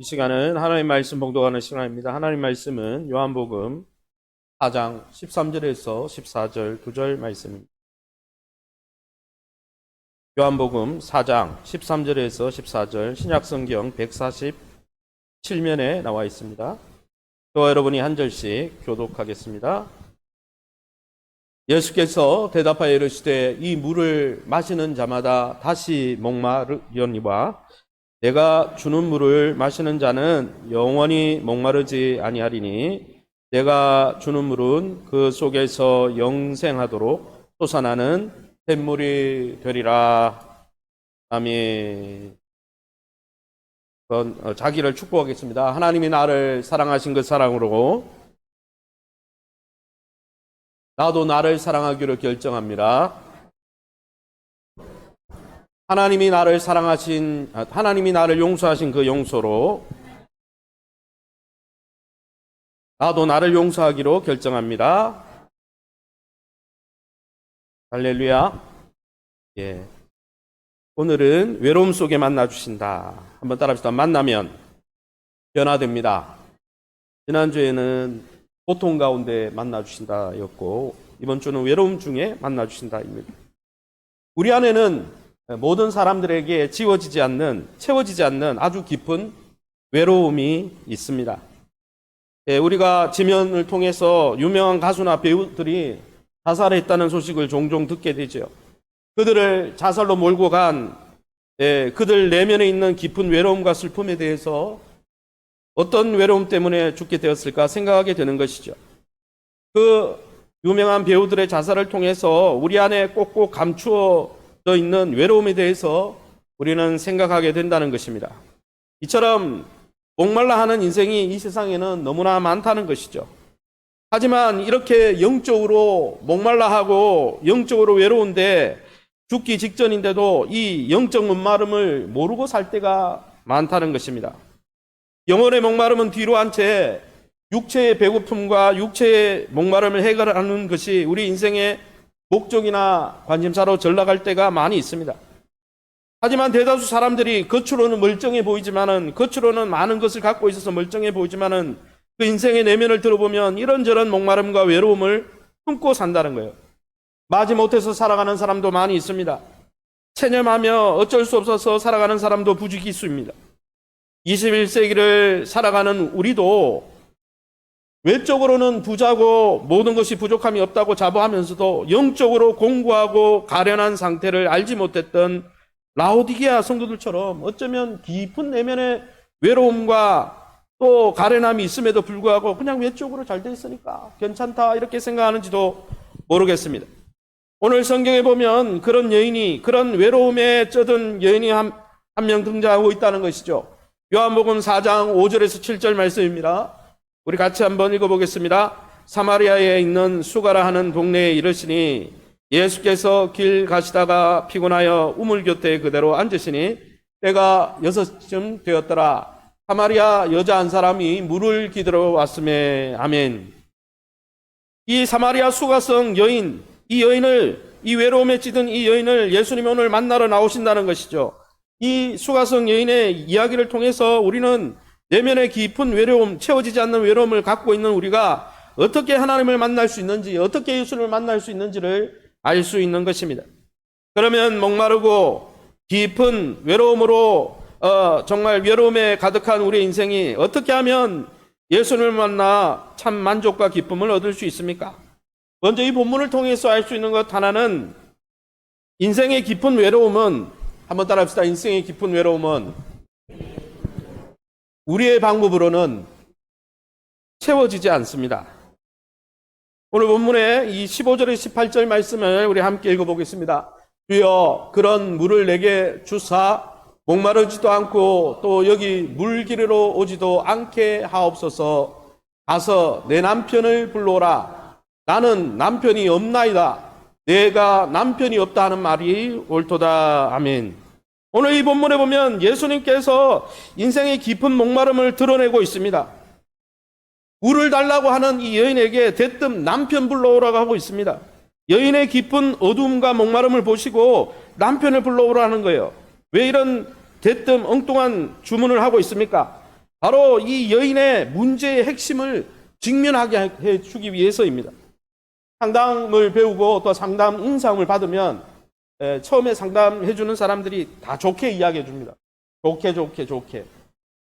이 시간은 하나님 말씀 봉독하는 시간입니다. 하나님 말씀은 요한복음 4장 13절에서 14절 2절 말씀입니다. 요한복음 4장 13절에서 14절 신약성경 147면에 나와 있습니다. 저와 여러분이 한 절씩 교독하겠습니다. 예수께서 대답하여 이르시되 이 물을 마시는 자마다 다시 목마르려니와 내가 주는 물을 마시는 자는 영원히 목마르지 아니하리니 내가 주는 물은 그 속에서 영생하도록 솟아나는 샘물이 되리라. 아멘. 자기를 축복하겠습니다. 하나님이 나를 사랑하신 그 사랑으로 나도 나를 사랑하기로 결정합니다. 하나님이 나를 용서하신 그 용서로 나도 나를 용서하기로 결정합니다. 할렐루야. 예. 오늘은 외로움 속에 만나주신다. 한번 따라합시다. 만나면 변화됩니다. 지난주에는 고통 가운데 만나주신다 였고, 이번 주는 외로움 중에 만나주신다 입니다. 우리 안에는 모든 사람들에게 채워지지 않는 아주 깊은 외로움이 있습니다. 우리가 지면을 통해서 유명한 가수나 배우들이 자살했다는 소식을 종종 듣게 되죠. 그들을 자살로 몰고 간 그들 내면에 있는 깊은 외로움과 슬픔에 대해서 어떤 외로움 때문에 죽게 되었을까 생각하게 되는 것이죠. 그 유명한 배우들의 자살을 통해서 우리 안에 꼭꼭 감추어져 있는 외로움에 대해서 우리는 생각하게 된다는 것입니다. 이처럼 목말라 하는 인생이 이 세상에는 너무나 많다는 것이죠. 하지만 이렇게 영적으로 목말라하고 영적으로 외로운데 죽기 직전인데도 이 영적 목마름을 모르고 살 때가 많다는 것입니다. 영혼의 목마름은 뒤로 한 채 육체의 배고픔과 육체의 목마름을 해결하는 것이 우리 인생의 목적이나 관심사로 전락할 때가 많이 있습니다. 하지만 대다수 사람들이 겉으로는 멀쩡해 보이지만은, 겉으로는 많은 것을 갖고 있어서 멀쩡해 보이지만은 그 인생의 내면을 들어보면 이런저런 목마름과 외로움을 품고 산다는 거예요. 마지못해서 살아가는 사람도 많이 있습니다. 체념하며 어쩔 수 없어서 살아가는 사람도 부지기수입니다. 21세기를 살아가는 우리도 외적으로는 부자고 모든 것이 부족함이 없다고 자부하면서도 영적으로 공고하고 가련한 상태를 알지 못했던 라오디게아 성도들처럼 어쩌면 깊은 내면의 외로움과 또 가련함이 있음에도 불구하고 그냥 외적으로 잘 돼 있으니까 괜찮다 이렇게 생각하는지도 모르겠습니다. 오늘 성경에 보면 그런 외로움에 쩌든 여인이 한 명 등장하고 있다는 것이죠. 요한복음 4장 5절에서 7절 말씀입니다. 우리 같이 한번 읽어보겠습니다. 사마리아에 있는 수가라 하는 동네에 이르시니 예수께서 길 가시다가 피곤하여 우물 곁에 그대로 앉으시니 때가 6쯤 되었더라. 사마리아 여자 한 사람이 물을 기들어 왔음에. 아멘. 이 사마리아 수가성 여인, 이 외로움에 찌든 이 여인을 예수님이 오늘 만나러 나오신다는 것이죠. 이 수가성 여인의 이야기를 통해서 우리는 내면의 깊은 외로움, 채워지지 않는 외로움을 갖고 있는 우리가 어떻게 하나님을 만날 수 있는지, 어떻게 예수님을 만날 수 있는지를 알 수 있는 것입니다. 그러면 목마르고 깊은 외로움으로 정말 외로움에 가득한 우리의 인생이 어떻게 하면 예수님을 만나 참 만족과 기쁨을 얻을 수 있습니까? 먼저 이 본문을 통해서 알 수 있는 것 하나는, 인생의 깊은 외로움은, 한번 따라합시다. 인생의 깊은 외로움은 우리의 방법으로는 채워지지 않습니다. 오늘 본문의 이 15절에 18절 말씀을 우리 함께 읽어보겠습니다. 주여 그런 물을 내게 주사 목마르지도 않고 또 여기 물 기르러 오지도 않게 하옵소서. 가서 내 남편을 불러오라. 나는 남편이 없나이다. 내가 남편이 없다 하는 말이 옳도다. 아멘. 오늘 이 본문에 보면 예수님께서 인생의 깊은 목마름을 드러내고 있습니다. 물을 달라고 하는 이 여인에게 대뜸 남편 불러오라고 하고 있습니다. 여인의 깊은 어두움과 목마름을 보시고 남편을 불러오라는 거예요. 왜 이런 대뜸 엉뚱한 주문을 하고 있습니까? 바로 이 여인의 문제의 핵심을 직면하게 해주기 위해서입니다. 상담을 배우고 또 상담 인상을 받으면 처음에 상담해주는 사람들이 다 좋게 이야기해 줍니다. 좋게.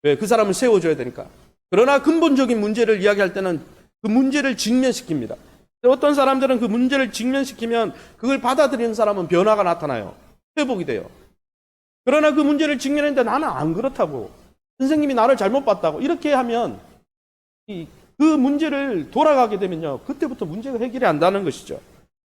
왜? 그 사람을 세워줘야 되니까. 그러나 근본적인 문제를 이야기할 때는 그 문제를 직면시킵니다. 어떤 사람들은 그 문제를 직면시키면 그걸 받아들이는 사람은 변화가 나타나요. 회복이 돼요. 그러나 그 문제를 직면했는데 나는 안 그렇다고. 선생님이 나를 잘못 봤다고. 이렇게 하면 그 문제를 돌아가게 되면요. 그때부터 문제가 해결이 안 되는 것이죠.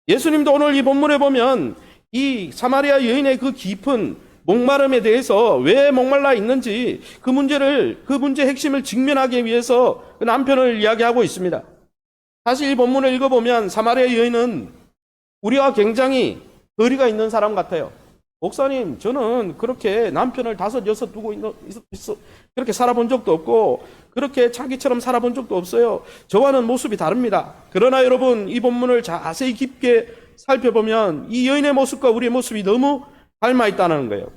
예수님도 오늘 이 본문에 보면 이 사마리아 여인의 그 깊은 목마름에 대해서 왜 목말라 있는지 그 문제의 핵심을 직면하기 위해서 그 남편을 이야기하고 있습니다. 사실 이 본문을 읽어보면 사마리아 여인은 우리와 굉장히 거리가 있는 사람 같아요. 목사님, 저는 그렇게 남편을 5, 6 두고 그렇게 살아본 적도 없고 그렇게 자기처럼 살아본 적도 없어요. 저와는 모습이 다릅니다. 그러나 여러분, 이 본문을 자세히 깊게 살펴보면 이 여인의 모습과 우리의 모습이 너무 닮아 있다는 거예요.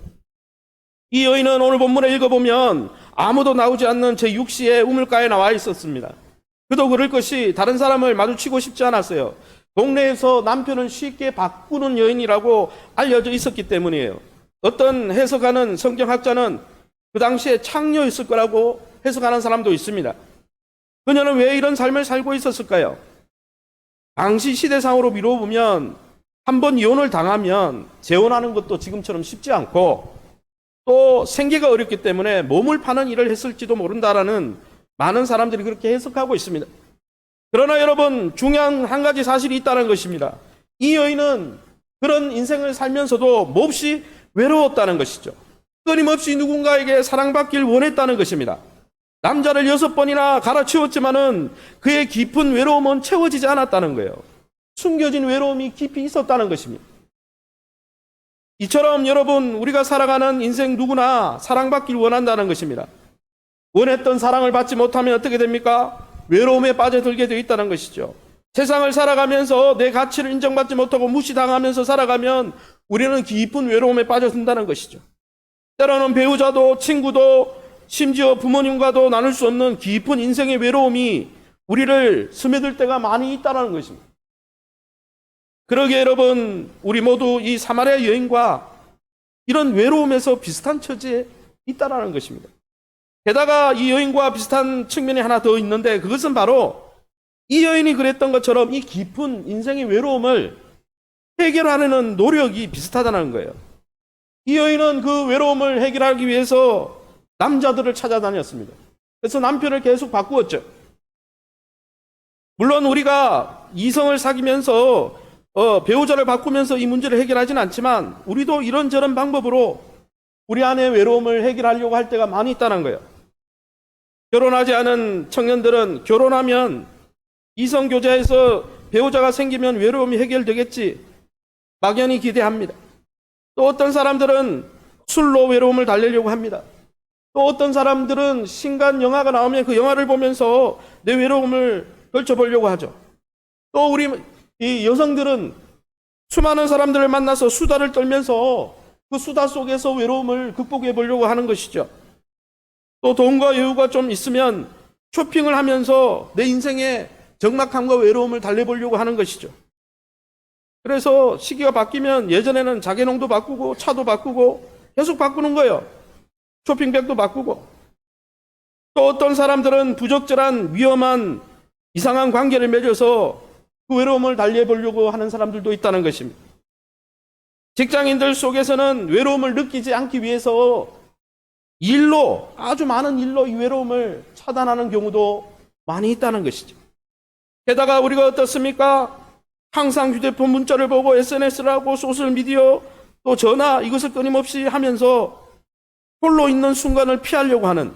이 여인은 오늘 본문을 읽어보면 아무도 나오지 않는 제6시의 우물가에 나와 있었습니다. 그도 그럴 것이 다른 사람을 마주치고 싶지 않았어요. 동네에서 남편을 쉽게 바꾸는 여인이라고 알려져 있었기 때문이에요. 어떤 해석하는 성경학자는 그 당시에 창녀였을 거라고 해석하는 사람도 있습니다. 그녀는 왜 이런 삶을 살고 있었을까요? 당시 시대상으로 미뤄보면 한번 이혼을 당하면 재혼하는 것도 지금처럼 쉽지 않고 또 생계가 어렵기 때문에 몸을 파는 일을 했을지도 모른다라는 많은 사람들이 그렇게 해석하고 있습니다. 그러나 여러분, 중요한 한 가지 사실이 있다는 것입니다. 이 여인은 그런 인생을 살면서도 몹시 외로웠다는 것이죠. 끊임없이 누군가에게 사랑받길 원했다는 것입니다. 남자를 6번이나 갈아치웠지만은 그의 깊은 외로움은 채워지지 않았다는 거예요. 숨겨진 외로움이 깊이 있었다는 것입니다. 이처럼 여러분, 우리가 살아가는 인생 누구나 사랑받길 원한다는 것입니다. 원했던 사랑을 받지 못하면 어떻게 됩니까? 외로움에 빠져들게 되어 있다는 것이죠. 세상을 살아가면서 내 가치를 인정받지 못하고 무시당하면서 살아가면 우리는 깊은 외로움에 빠져든다는 것이죠. 때로는 배우자도 친구도 심지어 부모님과도 나눌 수 없는 깊은 인생의 외로움이 우리를 스며들 때가 많이 있다는 것입니다. 그러기에 여러분, 우리 모두 이 사마리아 여인과 이런 외로움에서 비슷한 처지에 있다는 것입니다. 게다가 이 여인과 비슷한 측면이 하나 더 있는데 그것은 바로 이 여인이 그랬던 것처럼 이 깊은 인생의 외로움을 해결하려는 노력이 비슷하다는 거예요. 이 여인은 그 외로움을 해결하기 위해서 남자들을 찾아다녔습니다. 그래서 남편을 계속 바꾸었죠. 물론 우리가 이성을 사귀면서 배우자를 바꾸면서 이 문제를 해결하지는 않지만 우리도 이런저런 방법으로 우리 안의 외로움을 해결하려고 할 때가 많이 있다는 거예요. 결혼하지 않은 청년들은 결혼하면 이성교제에서 배우자가 생기면 외로움이 해결되겠지 막연히 기대합니다. 또 어떤 사람들은 술로 외로움을 달래려고 합니다. 또 어떤 사람들은 신간 영화가 나오면 그 영화를 보면서 내 외로움을 떨쳐보려고 하죠. 또 우리 이 여성들은 수많은 사람들을 만나서 수다를 떨면서 그 수다 속에서 외로움을 극복해 보려고 하는 것이죠. 또 돈과 여유가 좀 있으면 쇼핑을 하면서 내 인생의 적막함과 외로움을 달래보려고 하는 것이죠. 그래서 시기가 바뀌면 예전에는 자개농도 바꾸고 차도 바꾸고 계속 바꾸는 거예요. 쇼핑백도 바꾸고. 또 어떤 사람들은 부적절한 위험한 이상한 관계를 맺어서 그 외로움을 달래보려고 하는 사람들도 있다는 것입니다. 직장인들 속에서는 외로움을 느끼지 않기 위해서 일로, 아주 많은 일로 이 외로움을 차단하는 경우도 많이 있다는 것이죠. 게다가 우리가 어떻습니까? 항상 휴대폰 문자를 보고 SNS를 하고 소셜미디어 또 전화 이것을 끊임없이 하면서 홀로 있는 순간을 피하려고 하는,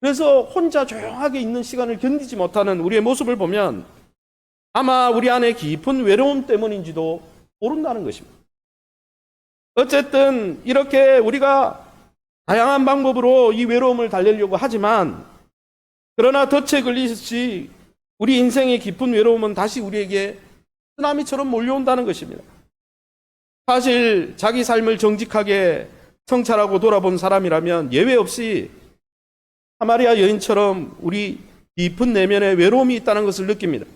그래서 혼자 조용하게 있는 시간을 견디지 못하는 우리의 모습을 보면 아마 우리 안에 깊은 외로움 때문인지도 모른다는 것입니다. 어쨌든 이렇게 우리가 다양한 방법으로 이 외로움을 달래려고 하지만 그러나 덫에 걸리듯이 우리 인생의 깊은 외로움은 다시 우리에게 쓰나미처럼 몰려온다는 것입니다. 사실 자기 삶을 정직하게 성찰하고 돌아본 사람이라면 예외 없이 사마리아 여인처럼 우리 깊은 내면에 외로움이 있다는 것을 느낍니다.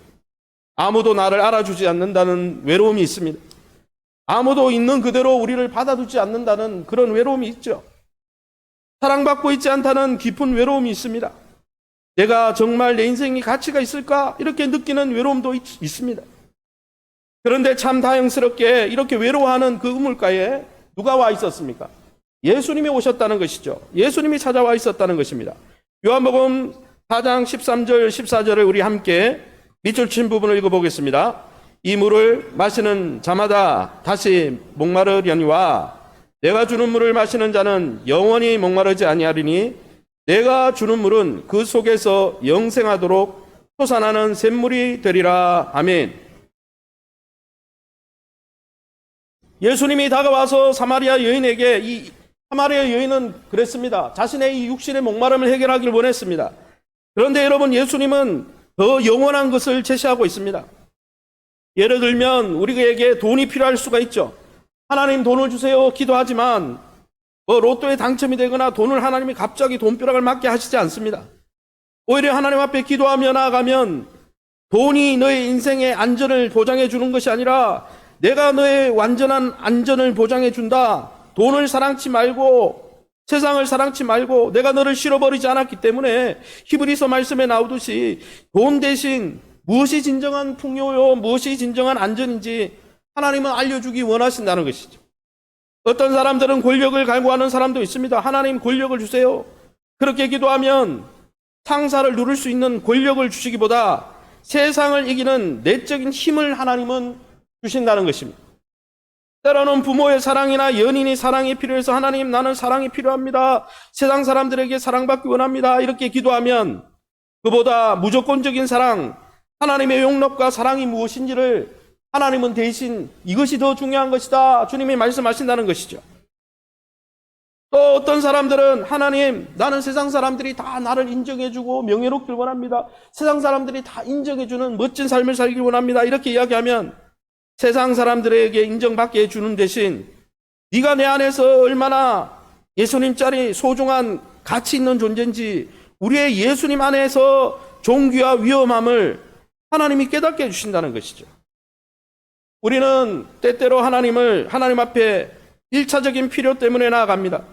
아무도 나를 알아주지 않는다는 외로움이 있습니다. 아무도 있는 그대로 우리를 받아주지 않는다는 그런 외로움이 있죠. 사랑받고 있지 않다는 깊은 외로움이 있습니다. 내가 정말 내 인생이 가치가 있을까? 이렇게 느끼는 외로움도 있습니다. 그런데 참 다행스럽게 이렇게 외로워하는 그 우물가에 누가 와 있었습니까? 예수님이 오셨다는 것이죠. 예수님이 찾아와 있었다는 것입니다. 요한복음 4장 13절 14절을 우리 함께 밑줄 친 부분을 읽어보겠습니다. 이 물을 마시는 자마다 다시 목마르려니와 내가 주는 물을 마시는 자는 영원히 목마르지 아니하리니 내가 주는 물은 그 속에서 영생하도록 솟아나는 샘물이 되리라. 아멘. 예수님이 다가와서 사마리아 여인에게, 이 사마리아 여인은 그랬습니다. 자신의 이 육신의 목마름을 해결하기를 원했습니다. 그런데 여러분, 예수님은 더 영원한 것을 제시하고 있습니다. 예를 들면 우리에게 돈이 필요할 수가 있죠. 하나님 돈을 주세요 기도하지만 로또에 당첨이 되거나 돈을 하나님이 갑자기 돈벼락을 맞게 하시지 않습니다. 오히려 하나님 앞에 기도하며 나아가면 돈이 너의 인생의 안전을 보장해 주는 것이 아니라 내가 너의 완전한 안전을 보장해 준다. 돈을 사랑치 말고 세상을 사랑치 말고 내가 너를 실어버리지 않았기 때문에 히브리서 말씀에 나오듯이 돈 대신 무엇이 진정한 풍요요, 무엇이 진정한 안전인지 하나님은 알려주기 원하신다는 것이죠. 어떤 사람들은 권력을 갈구하는 사람도 있습니다. 하나님 권력을 주세요. 그렇게 기도하면 상사를 누릴 수 있는 권력을 주시기보다 세상을 이기는 내적인 힘을 하나님은 주신다는 것입니다. 때로는 부모의 사랑이나 연인의 사랑이 필요해서 하나님 나는 사랑이 필요합니다. 세상 사람들에게 사랑받기 원합니다. 이렇게 기도하면 그보다 무조건적인 사랑, 하나님의 용납과 사랑이 무엇인지를 하나님은 대신 이것이 더 중요한 것이다. 주님이 말씀하신다는 것이죠. 또 어떤 사람들은 하나님 나는 세상 사람들이 다 나를 인정해주고 명예롭길 원합니다. 세상 사람들이 다 인정해주는 멋진 삶을 살길 원합니다. 이렇게 이야기하면 세상 사람들에게 인정받게 해주는 대신 네가 내 안에서 얼마나 예수님짜리 소중한 가치 있는 존재인지 우리의 예수님 안에서 존귀와 위엄함을 하나님이 깨닫게 해주신다는 것이죠. 우리는 때때로 하나님 앞에 1차적인 필요 때문에 나아갑니다.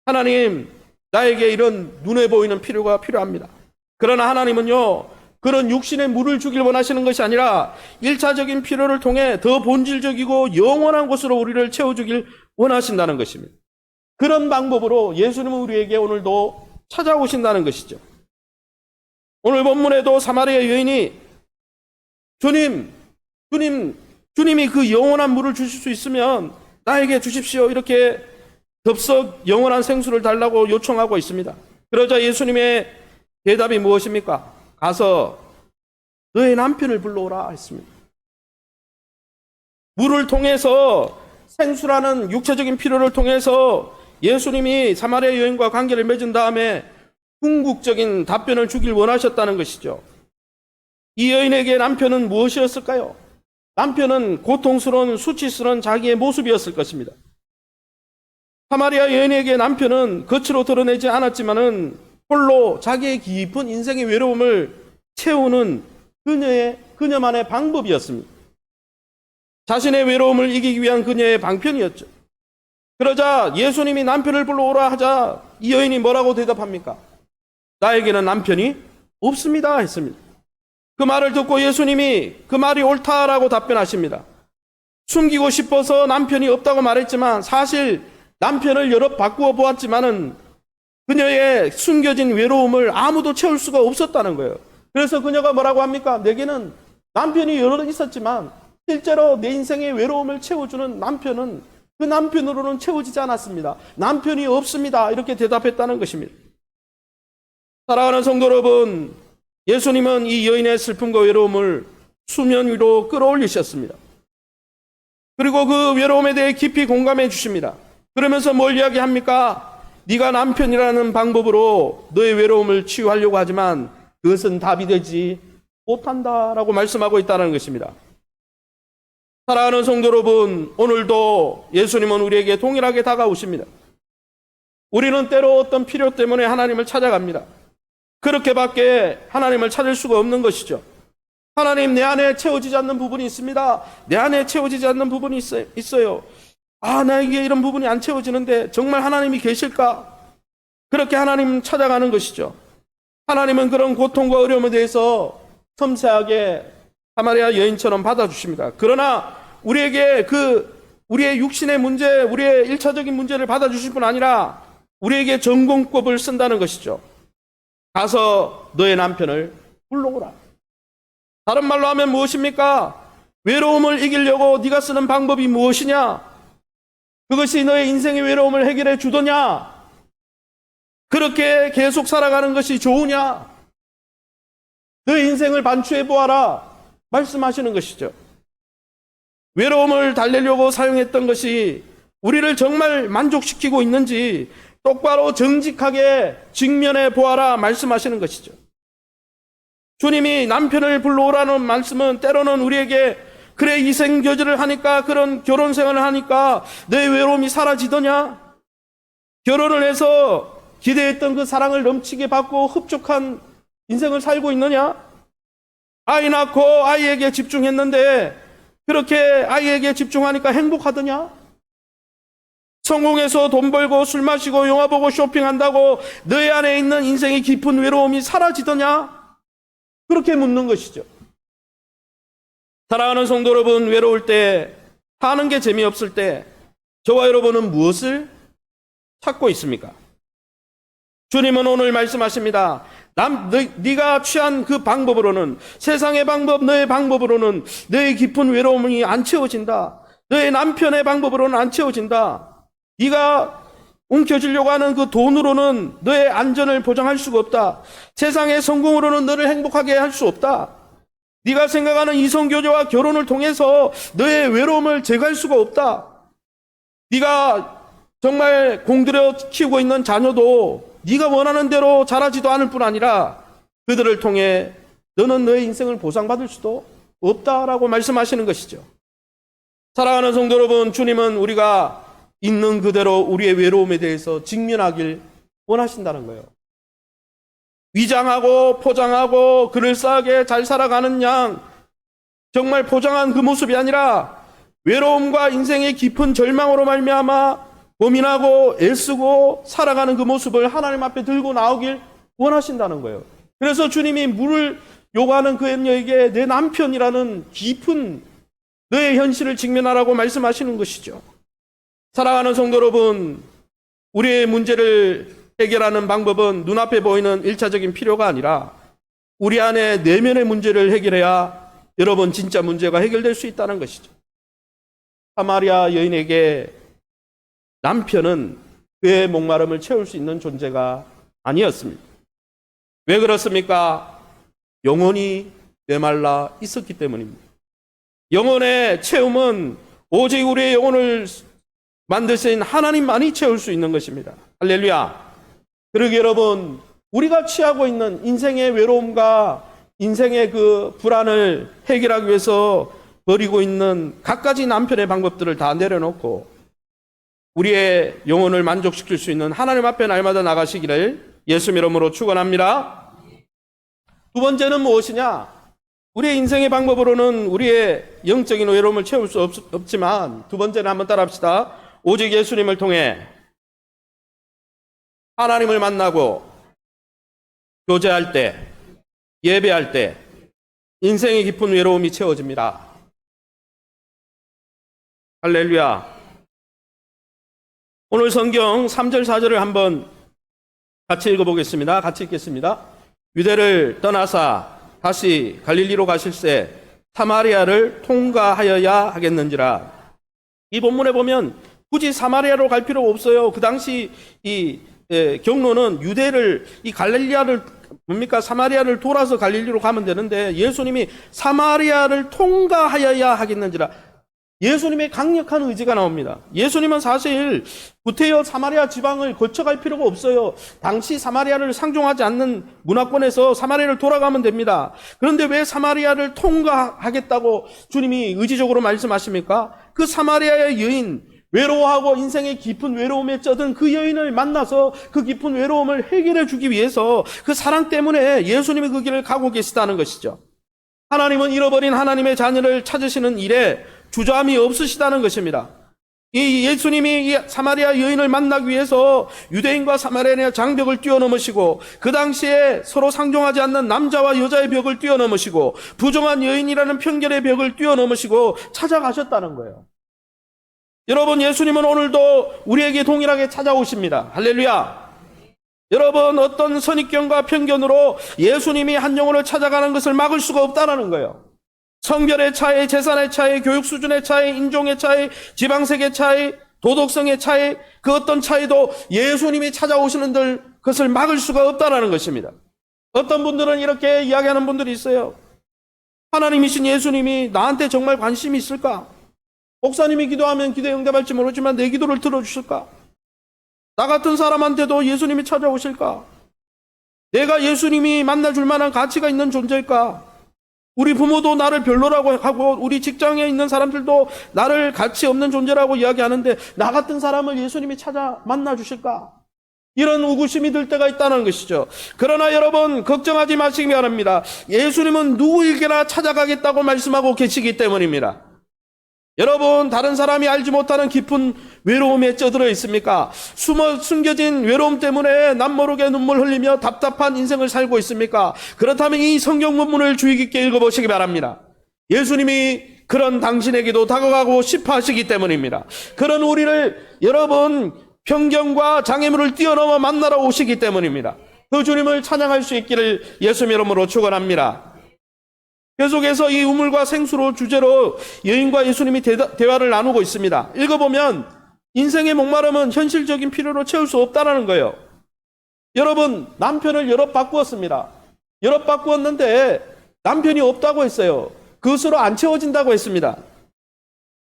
하나님, 나에게 이런 눈에 보이는 필요가 필요합니다. 그러나 하나님은요, 그런 육신의 물을 주길 원하시는 것이 아니라 1차적인 필요를 통해 더 본질적이고 영원한 곳으로 우리를 채워주길 원하신다는 것입니다. 그런 방법으로 예수님은 우리에게 오늘도 찾아오신다는 것이죠. 오늘 본문에도 사마리아 여인이 주님이 그 영원한 물을 주실 수 있으면 나에게 주십시오. 이렇게 덥석 영원한 생수를 달라고 요청하고 있습니다. 그러자 예수님의 대답이 무엇입니까? 가서 너의 남편을 불러오라 했습니다. 물을 통해서 생수라는 육체적인 필요를 통해서 예수님이 사마리아 여인과 관계를 맺은 다음에 궁극적인 답변을 주길 원하셨다는 것이죠. 이 여인에게 남편은 무엇이었을까요? 남편은 고통스러운 수치스러운 자기의 모습이었을 것입니다. 사마리아 여인에게 남편은 겉으로 드러내지 않았지만은 홀로 자기의 깊은 인생의 외로움을 채우는 그녀만의 방법이었습니다. 자신의 외로움을 이기기 위한 그녀의 방편이었죠. 그러자 예수님이 남편을 불러오라 하자 이 여인이 뭐라고 대답합니까? 나에게는 남편이 없습니다 했습니다. 그 말을 듣고 예수님이 그 말이 옳다라고 답변하십니다. 숨기고 싶어서 남편이 없다고 말했지만 사실 남편을 여러 바꾸어 보았지만은 그녀의 숨겨진 외로움을 아무도 채울 수가 없었다는 거예요. 그래서 그녀가 뭐라고 합니까? 내게는 남편이 여러 있었지만 실제로 내 인생의 외로움을 채워주는 남편은 그 남편으로는 채워지지 않았습니다. 남편이 없습니다. 이렇게 대답했다는 것입니다. 사랑하는 성도 여러분, 예수님은 이 여인의 슬픔과 외로움을 수면 위로 끌어올리셨습니다. 그리고 그 외로움에 대해 깊이 공감해 주십니다. 그러면서 뭘 이야기합니까? 네가 남편이라는 방법으로 너의 외로움을 치유하려고 하지만 그것은 답이 되지 못한다라고 말씀하고 있다는 것입니다. 사랑하는 성도 여러분, 오늘도 예수님은 우리에게 동일하게 다가오십니다. 우리는 때로 어떤 필요 때문에 하나님을 찾아갑니다. 그렇게밖에 하나님을 찾을 수가 없는 것이죠. 하나님, 내 안에 채워지지 않는 부분이 있습니다. 내 안에 채워지지 않는 부분이 있어요. 나에게 이런 부분이 안 채워지는데 정말 하나님이 계실까? 그렇게 하나님 찾아가는 것이죠. 하나님은 그런 고통과 어려움에 대해서 섬세하게 사마리아 여인처럼 받아주십니다. 그러나 우리에게 우리의 육신의 문제, 우리의 일차적인 문제를 받아주실 뿐 아니라 우리에게 전공법을 쓴다는 것이죠. 가서 너의 남편을 불러오라. 다른 말로 하면 무엇입니까? 외로움을 이기려고 네가 쓰는 방법이 무엇이냐? 그것이 너의 인생의 외로움을 해결해 주더냐? 그렇게 계속 살아가는 것이 좋으냐? 너의 인생을 반추해 보아라 말씀하시는 것이죠. 외로움을 달래려고 사용했던 것이 우리를 정말 만족시키고 있는지 똑바로 정직하게 직면해 보아라 말씀하시는 것이죠. 주님이 남편을 불러오라는 말씀은 때로는 우리에게 그래 이생교제를 하니까, 그런 결혼생활을 하니까 내 외로움이 사라지더냐? 결혼을 해서 기대했던 그 사랑을 넘치게 받고 흡족한 인생을 살고 있느냐? 아이 낳고 아이에게 집중했는데 그렇게 아이에게 집중하니까 행복하더냐? 성공해서 돈 벌고 술 마시고 영화 보고 쇼핑한다고 너의 안에 있는 인생의 깊은 외로움이 사라지더냐? 그렇게 묻는 것이죠. 사랑하는 성도 여러분, 외로울 때, 사는 게 재미없을 때 저와 여러분은 무엇을 찾고 있습니까? 주님은 오늘 말씀하십니다. 네가 취한 그 방법으로는, 세상의 방법, 너의 방법으로는 너의 깊은 외로움이 안 채워진다. 너의 남편의 방법으로는 안 채워진다. 네가 움켜쥐려고 하는 그 돈으로는 너의 안전을 보장할 수가 없다. 세상의 성공으로는 너를 행복하게 할 수 없다. 네가 생각하는 이성교제와 결혼을 통해서 너의 외로움을 제거할 수가 없다. 네가 정말 공들여 키우고 있는 자녀도 네가 원하는 대로 자라지도 않을 뿐 아니라 그들을 통해 너는 너의 인생을 보상받을 수도 없다라고 말씀하시는 것이죠. 사랑하는 성도 여러분, 주님은 우리가 있는 그대로 우리의 외로움에 대해서 직면하길 원하신다는 거예요. 위장하고 포장하고 그럴싸하게 잘 살아가는 양, 정말 포장한 그 모습이 아니라 외로움과 인생의 깊은 절망으로 말미암아 고민하고 애쓰고 살아가는 그 모습을 하나님 앞에 들고 나오길 원하신다는 거예요. 그래서 주님이 물을 요구하는 그 여인에게 내 남편이라는 깊은 너의 현실을 직면하라고 말씀하시는 것이죠. 사랑하는 성도 여러분, 우리의 문제를 해결하는 방법은 눈앞에 보이는 일차적인 필요가 아니라 우리 안에 내면의 문제를 해결해야 여러분 진짜 문제가 해결될 수 있다는 것이죠. 사마리아 여인에게 남편은 그의 목마름을 채울 수 있는 존재가 아니었습니다. 왜 그렇습니까? 영혼이 메말라 있었기 때문입니다. 영혼의 채움은 오직 우리의 영혼을 만드신 하나님만이 채울 수 있는 것입니다. 할렐루야. 그러게 여러분, 우리가 취하고 있는 인생의 외로움과 인생의 그 불안을 해결하기 위해서 버리고 있는 갖가지 남편의 방법들을 다 내려놓고 우리의 영혼을 만족시킬 수 있는 하나님 앞에 날마다 나가시기를 예수 이름으로 축원합니다. 두 번째는 무엇이냐? 우리의 인생의 방법으로는 우리의 영적인 외로움을 채울 수 없지만 두 번째는 한번 따라합시다. 오직 예수님을 통해 하나님을 만나고 교제할 때, 예배할 때 인생의 깊은 외로움이 채워집니다. 할렐루야. 오늘 성경 3절 4절을 한번 같이 읽어보겠습니다. 같이 읽겠습니다. 유대를 떠나사 다시 갈릴리로 가실새 사마리아를 통과하여야 하겠는지라. 이 본문에 보면 굳이 사마리아로 갈 필요가 없어요. 그 당시 이 경로는 유대를, 이 갈릴리아를 사마리아를 돌아서 갈릴리로 가면 되는데 예수님이 사마리아를 통과하여야 하겠는지라. 예수님의 강력한 의지가 나옵니다. 예수님은 사실 구태여 사마리아 지방을 거쳐갈 필요가 없어요. 당시 사마리아를 상종하지 않는 문화권에서 사마리아를 돌아가면 됩니다. 그런데 왜 사마리아를 통과하겠다고 주님이 의지적으로 말씀하십니까? 그 사마리아의 여인, 외로워하고 인생의 깊은 외로움에 쩌든 그 여인을 만나서 그 깊은 외로움을 해결해 주기 위해서 그 사랑 때문에 예수님이 그 길을 가고 계시다는 것이죠. 하나님은 잃어버린 하나님의 자녀를 찾으시는 일에 주저함이 없으시다는 것입니다. 이 예수님이 이 사마리아 여인을 만나기 위해서 유대인과 사마리아 장벽을 뛰어넘으시고 그 당시에 서로 상종하지 않는 남자와 여자의 벽을 뛰어넘으시고 부정한 여인이라는 편견의 벽을 뛰어넘으시고 찾아가셨다는 거예요. 여러분, 예수님은 오늘도 우리에게 동일하게 찾아오십니다. 할렐루야. 여러분, 어떤 선입견과 편견으로 예수님이 한 영혼을 찾아가는 것을 막을 수가 없다는 거예요. 성별의 차이, 재산의 차이, 교육 수준의 차이, 인종의 차이, 지방색의 차이, 도덕성의 차이, 그 어떤 차이도 예수님이 찾아오시는 것을 막을 수가 없다는 것입니다. 어떤 분들은 이렇게 이야기하는 분들이 있어요. 하나님이신 예수님이 나한테 정말 관심이 있을까? 목사님이 기도하면 기도에 응답할지 모르지만 내 기도를 들어주실까? 나 같은 사람한테도 예수님이 찾아오실까? 내가 예수님이 만나줄 만한 가치가 있는 존재일까? 우리 부모도 나를 별로라고 하고 우리 직장에 있는 사람들도 나를 가치 없는 존재라고 이야기하는데 나 같은 사람을 예수님이 찾아 만나주실까? 이런 의구심이 들 때가 있다는 것이죠. 그러나 여러분, 걱정하지 마시기 바랍니다. 예수님은 누구에게나 찾아가겠다고 말씀하고 계시기 때문입니다. 여러분, 다른 사람이 알지 못하는 깊은 외로움에 쩌들어 있습니까? 숨겨진 외로움 때문에 남모르게 눈물 흘리며 답답한 인생을 살고 있습니까? 그렇다면 이 성경 본문을 주의 깊게 읽어보시기 바랍니다. 예수님이 그런 당신에게도 다가가고 싶어 하시기 때문입니다. 그런 우리를 여러분, 편견과 장애물을 뛰어넘어 만나러 오시기 때문입니다. 그 주님을 찬양할 수 있기를 예수님 이름으로 축원합니다. 계속해서 이 우물과 생수로 주제로 여인과 예수님이 대화를 나누고 있습니다. 읽어보면 인생의 목마름은 현실적인 필요로 채울 수 없다는 거예요. 여러분, 남편을 여럿 바꾸었습니다. 여럿 바꾸었는데 남편이 없다고 했어요. 그것으로 안 채워진다고 했습니다.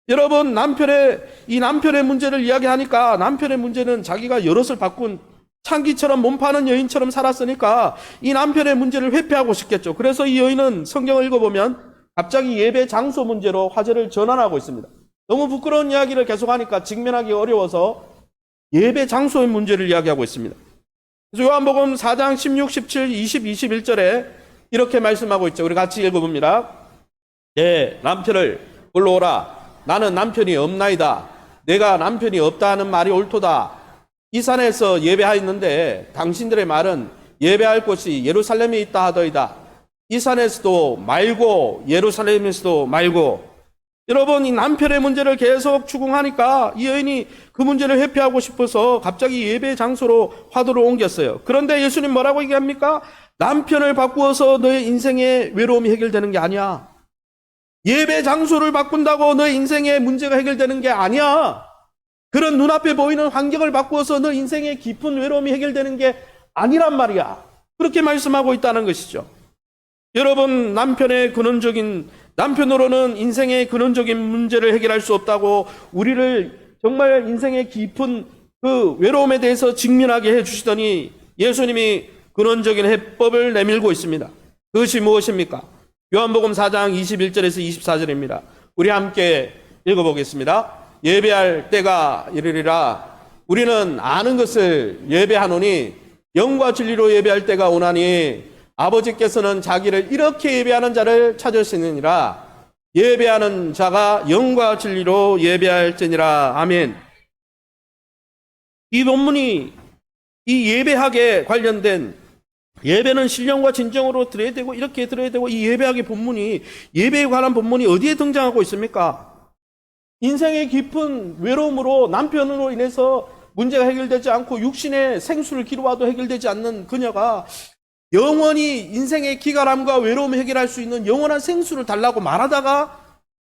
여러분, 남편의 문제를 이야기하니까 남편의 문제는 자기가 여럿을 바꾼 창기처럼 몸 파는 여인처럼 살았으니까 이 남편의 문제를 회피하고 싶겠죠. 그래서 이 여인은 성경을 읽어보면 갑자기 예배 장소 문제로 화제를 전환하고 있습니다. 너무 부끄러운 이야기를 계속하니까 직면하기 어려워서 예배 장소의 문제를 이야기하고 있습니다. 그래서 요한복음 4장 16, 17, 20, 21절에 이렇게 말씀하고 있죠. 우리 같이 읽어봅니다. 내 남편을 불러오라. 나는 남편이 없나이다. 내가 남편이 없다 하는 말이 옳도다. 이 산에서 예배하였는데 당신들의 말은 예배할 곳이 예루살렘에 있다 하더이다. 이 산에서도 말고 예루살렘에서도 말고. 여러분, 이 남편의 문제를 계속 추궁하니까 이 여인이 그 문제를 회피하고 싶어서 갑자기 예배 장소로 화두를 옮겼어요. 그런데 예수님 뭐라고 얘기합니까? 남편을 바꾸어서 너의 인생의 외로움이 해결되는 게 아니야. 예배 장소를 바꾼다고 너의 인생의 문제가 해결되는 게 아니야. 그런 눈앞에 보이는 환경을 바꾸어서 너 인생의 깊은 외로움이 해결되는 게 아니란 말이야. 그렇게 말씀하고 있다는 것이죠. 여러분, 남편으로는 인생의 근원적인 문제를 해결할 수 없다고 우리를 정말 인생의 깊은 그 외로움에 대해서 직면하게 해주시더니 예수님이 근원적인 해법을 내밀고 있습니다. 그것이 무엇입니까? 요한복음 4장 21절에서 24절입니다. 우리 함께 읽어보겠습니다. 예배할 때가 이르리라. 우리는 아는 것을 예배하노니 영과 진리로 예배할 때가 오나니 아버지께서는 자기를 이렇게 예배하는 자를 찾으시느니라. 예배하는 자가 영과 진리로 예배할지니라. 아멘. 이 본문이 이 예배하게 관련된, 예배는 신령과 진정으로 드려야 되고 이렇게 드려야 되고, 이 예배하기 본문이, 예배에 관한 본문이 어디에 등장하고 있습니까? 인생의 깊은 외로움으로 남편으로 인해서 문제가 해결되지 않고 육신의 생수를 기르와도 해결되지 않는 그녀가 영원히 인생의 기갈함과 외로움을 해결할 수 있는 영원한 생수를 달라고 말하다가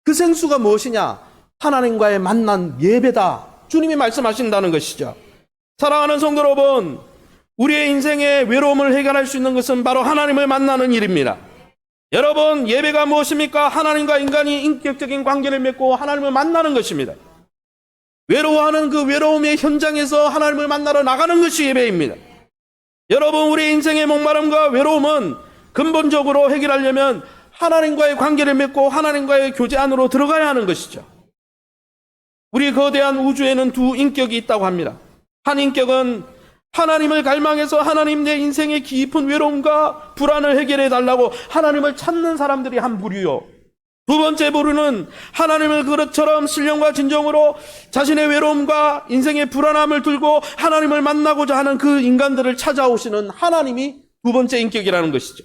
그 생수가 무엇이냐? 하나님과의 만난 예배다. 주님이 말씀하신다는 것이죠. 사랑하는 성도 여러분, 우리의 인생의 외로움을 해결할 수 있는 것은 바로 하나님을 만나는 일입니다. 여러분, 예배가 무엇입니까? 하나님과 인간이 인격적인 관계를 맺고 하나님을 만나는 것입니다. 외로워하는 그 외로움의 현장에서 하나님을 만나러 나가는 것이 예배입니다. 여러분, 우리 인생의 목마름과 외로움은 근본적으로 해결하려면 하나님과의 관계를 맺고 하나님과의 교제 안으로 들어가야 하는 것이죠. 우리 거대한 우주에는 두 인격이 있다고 합니다. 한 인격은 하나님을 갈망해서 하나님 내 인생의 깊은 외로움과 불안을 해결해 달라고 하나님을 찾는 사람들이 한 부류요. 두 번째 부류는 하나님을 그릇처럼 신령과 진정으로 자신의 외로움과 인생의 불안함을 들고 하나님을 만나고자 하는 그 인간들을 찾아오시는 하나님이 두 번째 인격이라는 것이죠.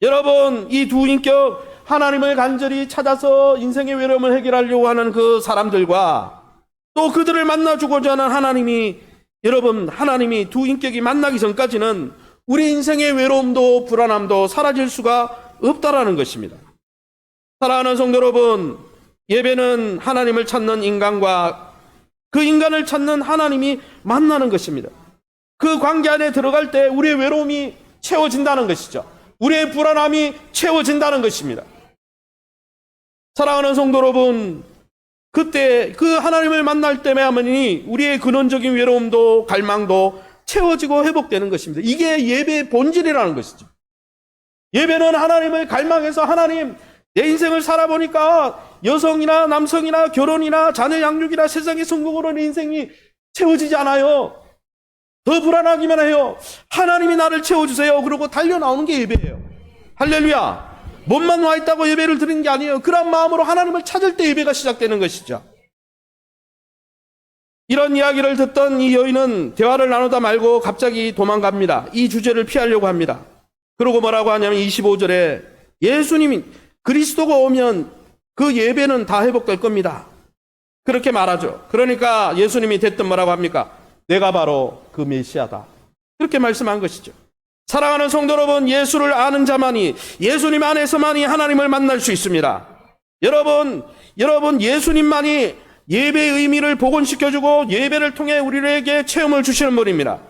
여러분, 이 두 인격, 하나님을 간절히 찾아서 인생의 외로움을 해결하려고 하는 그 사람들과 또 그들을 만나주고자 하는 하나님이, 여러분, 하나님이 두 인격이 만나기 전까지는 우리 인생의 외로움도 불안함도 사라질 수가 없다라는 것입니다. 사랑하는 성도 여러분, 예배는 하나님을 찾는 인간과 그 인간을 찾는 하나님이 만나는 것입니다. 그 관계 안에 들어갈 때 우리의 외로움이 채워진다는 것이죠. 우리의 불안함이 채워진다는 것입니다. 사랑하는 성도 여러분, 그때 그 하나님을 만날 때만이 우리의 근원적인 외로움도 갈망도 채워지고 회복되는 것입니다. 이게 예배의 본질이라는 것이죠. 예배는 하나님을 갈망해서 하나님, 내 인생을 살아보니까 여성이나 남성이나 결혼이나 자녀 양육이나 세상의 성공으로 내 인생이 채워지지 않아요. 더 불안하기만 해요. 하나님이 나를 채워주세요. 그러고 달려나오는 게 예배예요. 할렐루야. 몸만 와 있다고 예배를 드리는 게 아니에요. 그런 마음으로 하나님을 찾을 때 예배가 시작되는 것이죠. 이런 이야기를 듣던 이 여인은 대화를 나누다 말고 갑자기 도망갑니다. 이 주제를 피하려고 합니다. 그러고 뭐라고 하냐면 25절에 예수님이 그리스도가 오면 그 예배는 다 회복될 겁니다. 그렇게 말하죠. 그러니까 예수님이 대뜸 뭐라고 합니까? 내가 바로 그 메시아다. 그렇게 말씀한 것이죠. 사랑하는 성도 여러분, 예수를 아는 자만이, 예수님 안에서만이 하나님을 만날 수 있습니다. 여러분 예수님만이 예배의 의미를 복원시켜주고 예배를 통해 우리에게 체험을 주시는 분입니다.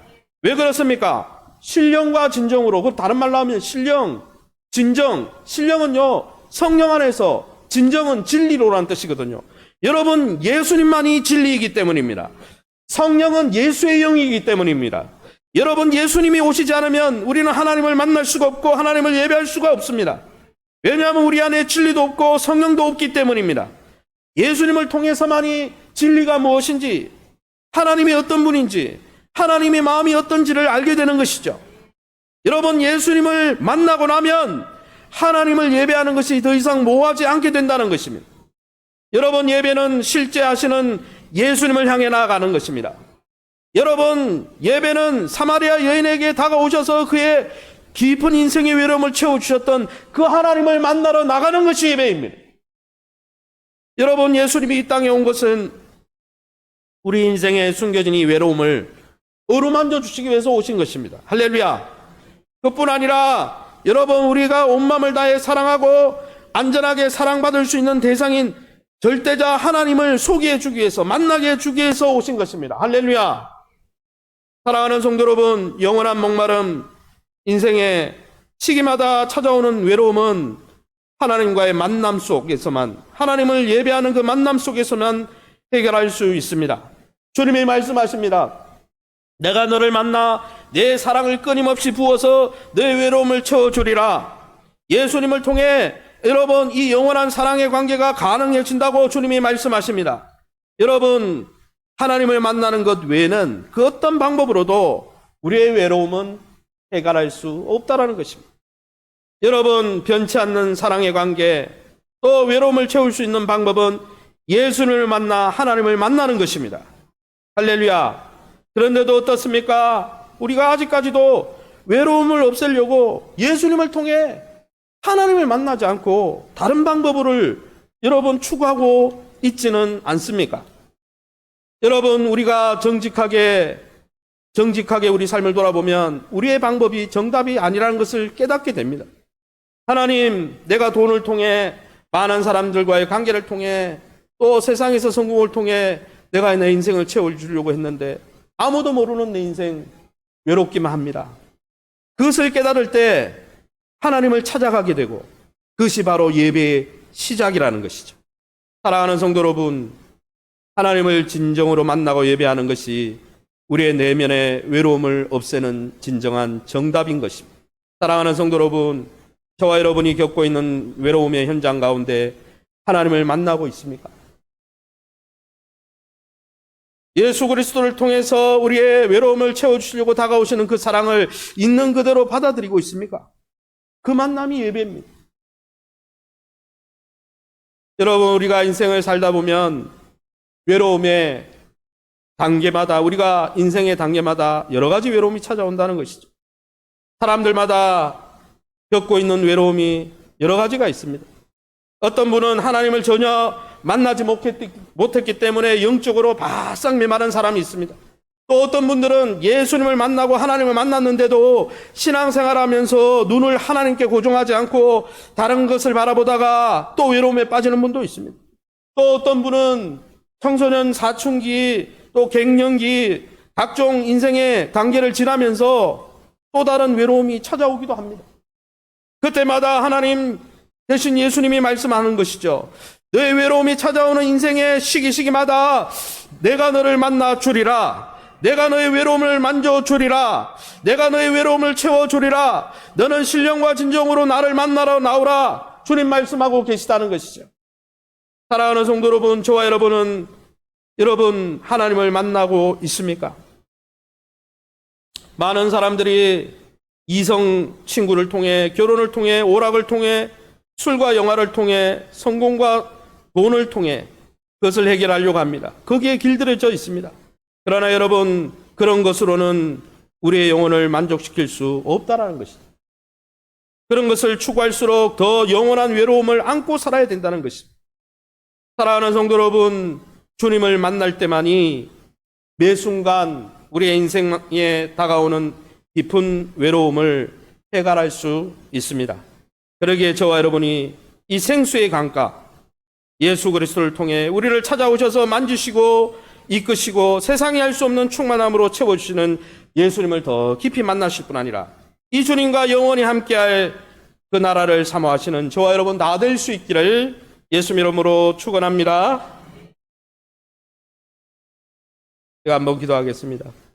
왜 그렇습니까? 신령과 진정으로, 그 다른 말로 하면 신령, 진정, 신령은요 성령 안에서, 진정은 진리로라는 뜻이거든요. 여러분, 예수님만이 진리이기 때문입니다. 성령은 예수의 영이기 때문입니다. 여러분, 예수님이 오시지 않으면 우리는 하나님을 만날 수가 없고 하나님을 예배할 수가 없습니다. 왜냐하면 우리 안에 진리도 없고 성령도 없기 때문입니다. 예수님을 통해서만이 진리가 무엇인지, 하나님이 어떤 분인지, 하나님의 마음이 어떤지를 알게 되는 것이죠. 여러분, 예수님을 만나고 나면 하나님을 예배하는 것이 더 이상 모호하지 않게 된다는 것입니다. 여러분, 예배는 실제 하시는 예수님을 향해 나아가는 것입니다. 여러분, 예배는 사마리아 여인에게 다가오셔서 그의 깊은 인생의 외로움을 채워주셨던 그 하나님을 만나러 나가는 것이 예배입니다. 여러분, 예수님이 이 땅에 온 것은 우리 인생에 숨겨진 이 외로움을 어루만져 주시기 위해서 오신 것입니다. 할렐루야. 그뿐 아니라 여러분, 우리가 온 마음을 다해 사랑하고 안전하게 사랑받을 수 있는 대상인 절대자 하나님을 소개해 주기 위해서, 만나게 해주기 위해서 오신 것입니다. 할렐루야. 사랑하는 성도 여러분, 영원한 목마름, 인생의 시기마다 찾아오는 외로움은 하나님과의 만남 속에서만, 하나님을 예배하는 그 만남 속에서만 해결할 수 있습니다. 주님이 말씀하십니다. 내가 너를 만나 내 사랑을 끊임없이 부어서 내 외로움을 채워주리라. 예수님을 통해 여러분, 이 영원한 사랑의 관계가 가능해진다고 주님이 말씀하십니다. 여러분, 하나님을 만나는 것 외에는 그 어떤 방법으로도 우리의 외로움은 해결할 수 없다라는 것입니다. 여러분, 변치 않는 사랑의 관계, 또 외로움을 채울 수 있는 방법은 예수님을 만나 하나님을 만나는 것입니다. 할렐루야. 그런데도 어떻습니까? 우리가 아직까지도 외로움을 없애려고 예수님을 통해 하나님을 만나지 않고 다른 방법을 여러분 추구하고 있지는 않습니까? 여러분, 우리가 정직하게 우리 삶을 돌아보면 우리의 방법이 정답이 아니라는 것을 깨닫게 됩니다. 하나님, 내가 돈을 통해, 많은 사람들과의 관계를 통해, 또 세상에서 성공을 통해 내가 내 인생을 채워주려고 했는데 아무도 모르는 내 인생 외롭기만 합니다. 그것을 깨달을 때 하나님을 찾아가게 되고, 그것이 바로 예배의 시작이라는 것이죠. 사랑하는 성도 여러분, 하나님을 진정으로 만나고 예배하는 것이 우리의 내면의 외로움을 없애는 진정한 정답인 것입니다. 사랑하는 성도 여러분, 저와 여러분이 겪고 있는 외로움의 현장 가운데 하나님을 만나고 있습니까? 예수 그리스도를 통해서 우리의 외로움을 채워주시려고 다가오시는 그 사랑을 있는 그대로 받아들이고 있습니까? 그 만남이 예배입니다. 여러분, 우리가 인생을 살다 보면 외로움의 단계마다, 우리가 인생의 단계마다 여러 가지 외로움이 찾아온다는 것이죠. 사람들마다 겪고 있는 외로움이 여러 가지가 있습니다. 어떤 분은 하나님을 전혀 만나지 못했기 때문에 영적으로 바싹 메마른 사람이 있습니다. 또 어떤 분들은 예수님을 만나고 하나님을 만났는데도 신앙생활하면서 눈을 하나님께 고정하지 않고 다른 것을 바라보다가 또 외로움에 빠지는 분도 있습니다. 또 어떤 분은 청소년 사춘기, 또 갱년기, 각종 인생의 단계를 지나면서 또 다른 외로움이 찾아오기도 합니다. 그때마다 하나님 대신 예수님이 말씀하는 것이죠. 너의 외로움이 찾아오는 인생의 시기마다 내가 너를 만나 주리라. 내가 너의 외로움을 만져주리라. 내가 너의 외로움을 채워주리라. 너는 신령과 진정으로 나를 만나러 나오라. 주님 말씀하고 계시다는 것이죠. 사랑하는 성도 여러분, 저와 여러분은 여러분 하나님을 만나고 있습니까? 많은 사람들이 이성 친구를 통해, 결혼을 통해, 오락을 통해, 술과 영화를 통해, 성공과 돈을 통해 그것을 해결하려고 합니다. 거기에 길들여져 있습니다. 그러나 여러분, 그런 것으로는 우리의 영혼을 만족시킬 수 없다는 것이죠. 그런 것을 추구할수록 더 영원한 외로움을 안고 살아야 된다는 것입니다. 사랑하는 성도 여러분, 주님을 만날 때만이 매 순간 우리의 인생에 다가오는 깊은 외로움을 해결할 수 있습니다. 그러기에 저와 여러분이 이 생수의 강가 예수 그리스도를 통해 우리를 찾아오셔서 만지시고 이끄시고 세상이 할 수 없는 충만함으로 채워주시는 예수님을 더 깊이 만나실 뿐 아니라 이 주님과 영원히 함께할 그 나라를 사모하시는 저와 여러분 다 될 수 있기를 예수님 이름으로 축원합니다. 제가 한번 기도하겠습니다.